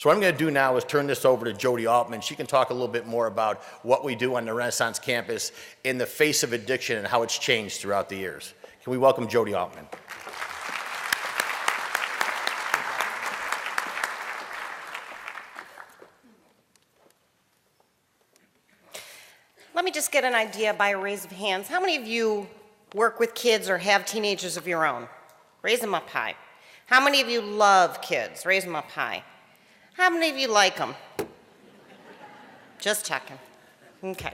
So what I'm going to do now is turn this over to Jody Altman. She can talk a little bit more about what we do on the Renaissance campus in the face of addiction and how it's changed throughout the years. Can we welcome Jody Altman? Let me just get an idea by a raise of hands. How many of you work with kids or have teenagers of your own? Raise them up high. How many of you love kids? Raise them up high. How many of you like them? Just checking. Okay.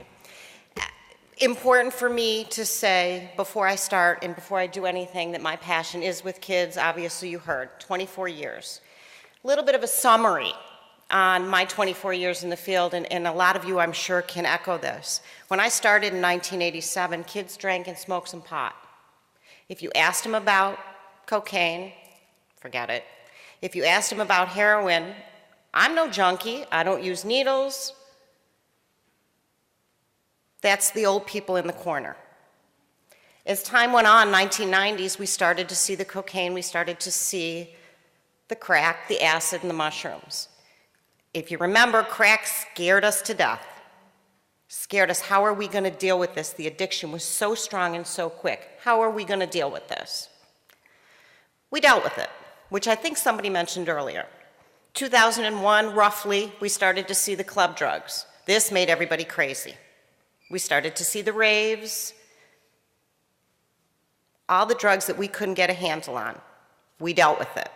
Important for me to say before I start and before I do anything that my passion is with kids. Obviously you heard, 24 years. A little bit of a summary on my 24 years in the field, and a lot of you I'm sure can echo this. When I started in 1987, kids drank and smoked some pot. If you asked them about cocaine, forget it. If you asked them about heroin, I'm no junkie, I don't use needles. That's the old people in the corner. As time went on, 1990s, we started to see the cocaine, we started to see the crack, the acid, and the mushrooms. If you remember, crack scared us to death. Scared us, how are we gonna deal with this? The addiction was so strong and so quick. How are we gonna deal with this? We dealt with it, which I think somebody mentioned earlier. 2001, roughly, we started to see the club drugs. This made everybody crazy. We started to see the raves, all the drugs that we couldn't get a handle on. We dealt with it.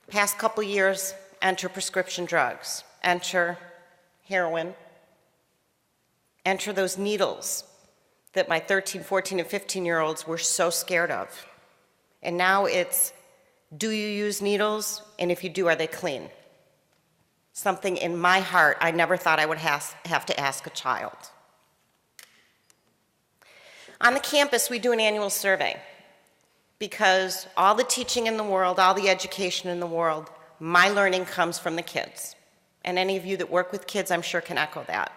Past couple years, enter prescription drugs, enter heroin, enter those needles that my 13, 14, and 15-year-olds were so scared of. And now it's, do you use needles? And if you do, are they clean? Something in my heart I never thought I would have to ask a child. On the campus, we do an annual survey because all the teaching in the world, all the education in the world, my learning comes from the kids. And any of you that work with kids, I'm sure can echo that.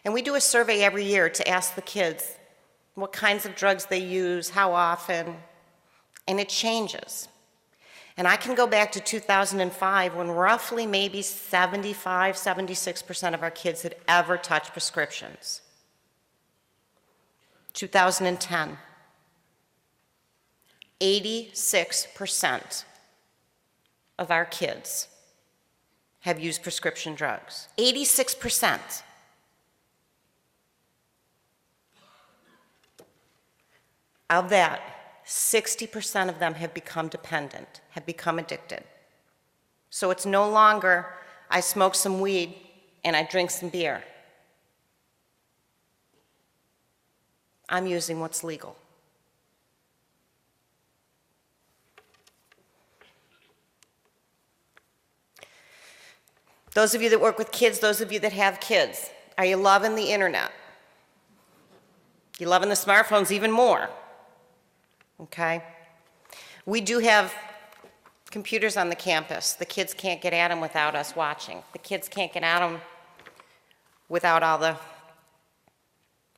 And we do a survey every year to ask the kids what kinds of drugs they use, how often, and it changes. And I can go back to 2005 when roughly maybe 75, 76% of our kids had ever touched prescriptions. 2010, 86% of our kids have used prescription drugs. 86%. Of that, 60% of them have become dependent, have become addicted. So it's no longer, I smoke some weed and I drink some beer. I'm using what's legal. Those of you that work with kids, those of you that have kids, are you loving the internet? You loving the smartphones even more? Okay? We do have computers on the campus. The kids can't get at them without us watching. The kids can't get at them without all the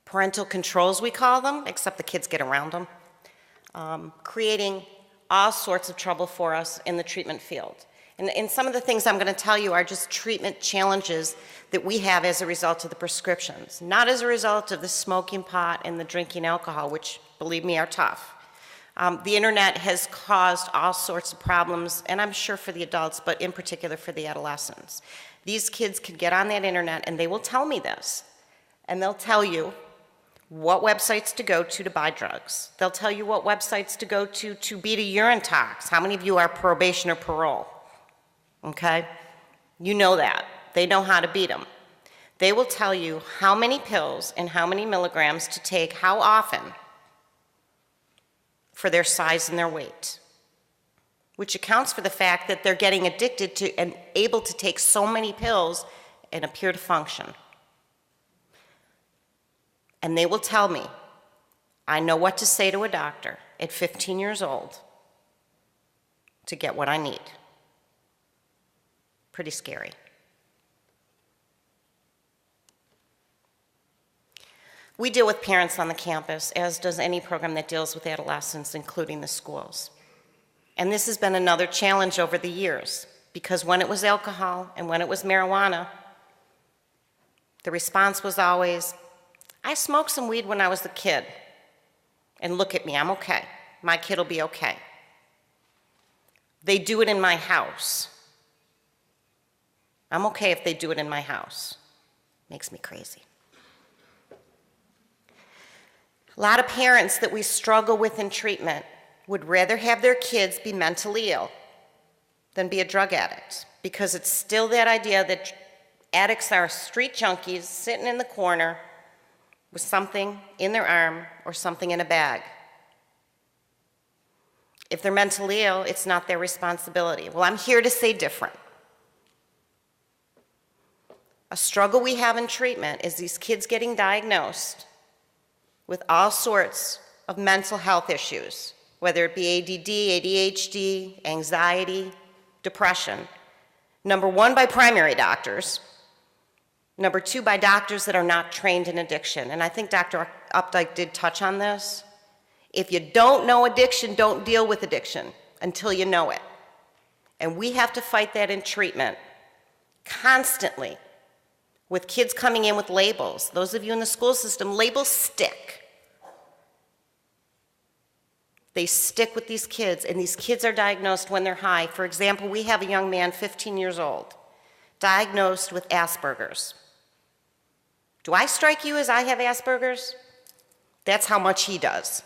parental controls, we call them, except the kids get around them, creating all sorts of trouble for us in the treatment field. And some of the things I'm going to tell you are just treatment challenges that we have as a result of the prescriptions, not as a result of the smoking pot and the drinking alcohol, which, believe me, are tough. The internet has caused all sorts of problems, and I'm sure for the adults, but in particular for the adolescents. These kids can get on that internet, and they will tell me this, and they'll tell you what websites to go to buy drugs. They'll tell you what websites to go to beat a urine tox. How many of you are probation or parole? Okay? You know that. They know how to beat them. They will tell you how many pills and how many milligrams to take, how often, for their size and their weight, which accounts for the fact that they're getting addicted to and able to take so many pills and appear to function. And they will tell me, I know what to say to a doctor at 15 years old to get what I need. Pretty scary. We deal with parents on the campus, as does any program that deals with adolescents, including the schools. And this has been another challenge over the years. because when it was alcohol and when it was marijuana, the response was always, I smoked some weed when I was a kid, and look at me, I'm okay. My kid will be okay. They do it in my house. I'm okay if they do it in my house. Makes me crazy. A lot of parents that we struggle with in treatment would rather have their kids be mentally ill than be a drug addict, because it's still that idea that addicts are street junkies sitting in the corner with something in their arm or something in a bag. If they're mentally ill, it's not their responsibility. Well, I'm here to say different. A struggle we have in treatment is these kids getting diagnosed with all sorts of mental health issues, whether it be ADD, ADHD, anxiety, depression. Number one, by primary doctors. Number two, by doctors that are not trained in addiction. And I think Dr. Updike did touch on this. If you don't know addiction, don't deal with addiction until you know it. And we have to fight that in treatment constantly with kids coming in with labels. Those of you in the school system, labels stick. They stick with these kids, and these kids are diagnosed when they're high. For example, we have a young man, 15 years old, diagnosed with Asperger's. Do I strike you as I have Asperger's? That's how much he does.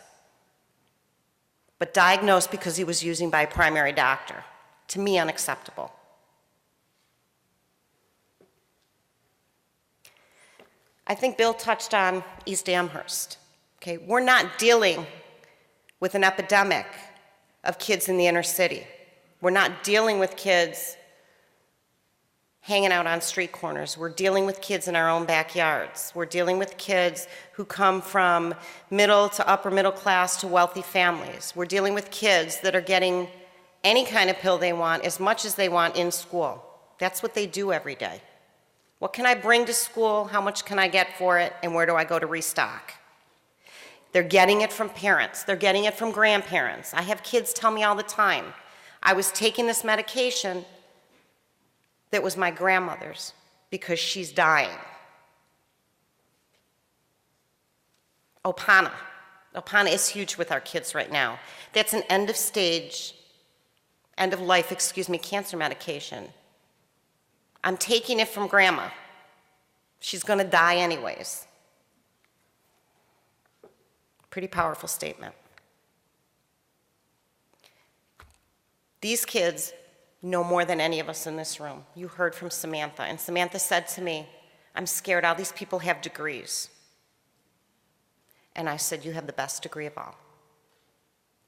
But diagnosed because he was using by a primary doctor. To me, unacceptable. I think Bill touched on East Amherst. Okay, we're not dealing with an epidemic of kids in the inner city. We're not dealing with kids hanging out on street corners. We're dealing with kids in our own backyards. We're dealing with kids who come from middle to upper middle class to wealthy families. We're dealing with kids that are getting any kind of pill they want as much as they want in school. That's what they do every day. What can I bring to school? How much can I get for it? And where do I go to restock? They're getting it from parents. They're getting it from grandparents. I have kids tell me all the time, I was taking this medication that was my grandmother's because she's dying. Opana. Opana is huge with our kids right now. That's an end of life, cancer medication. I'm taking it from grandma. She's gonna die anyways. Pretty powerful statement. These kids know more than any of us in this room. You heard from Samantha, and Samantha said to me, I'm scared, all these people have degrees. And I said, you have the best degree of all.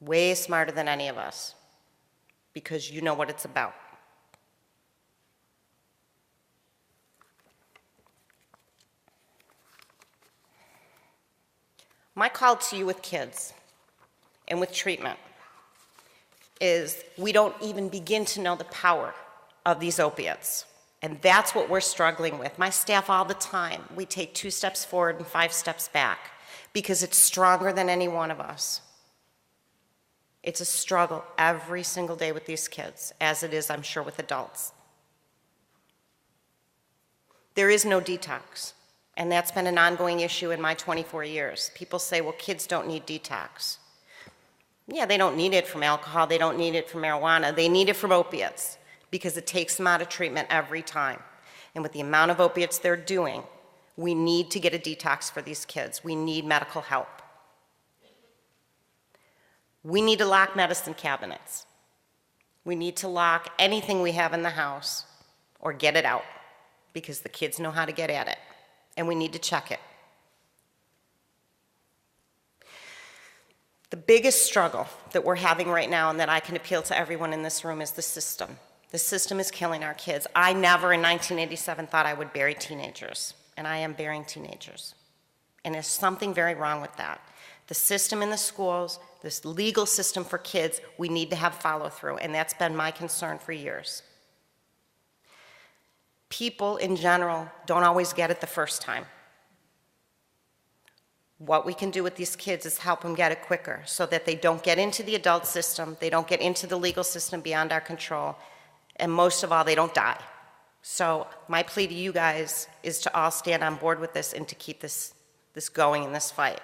Way smarter than any of us, because you know what it's about. My call to you with kids and with treatment is we don't even begin to know the power of these opiates. And that's what we're struggling with. My staff all the time, we take 2 steps forward and 5 steps back because it's stronger than any one of us. It's a struggle every single day with these kids, as it is, I'm sure, with adults. There is no detox. And that's been an ongoing issue in my 24 years. People say, well, kids don't need detox. Yeah, they don't need it from alcohol, they don't need it from marijuana, they need it from opiates because it takes them out of treatment every time. And with the amount of opiates they're doing, we need to get a detox for these kids. We need medical help. We need to lock medicine cabinets. We need to lock anything we have in the house or get it out because the kids know how to get at it. And we need to check it. The biggest struggle that we're having right now, and that I can appeal to everyone in this room, is the system. The system is killing our kids. I never in 1987 thought I would bury teenagers, and I am burying teenagers. And there's something very wrong with that. The system in the schools, this legal system for kids, we need to have follow through, and that's been my concern for years. People in general don't always get it the first time. What we can do with these kids is help them get it quicker so that they don't get into the adult system, they don't get into the legal system beyond our control, And most of all, they don't die. So my plea to you guys is to all stand on board with this and to keep this going in this fight.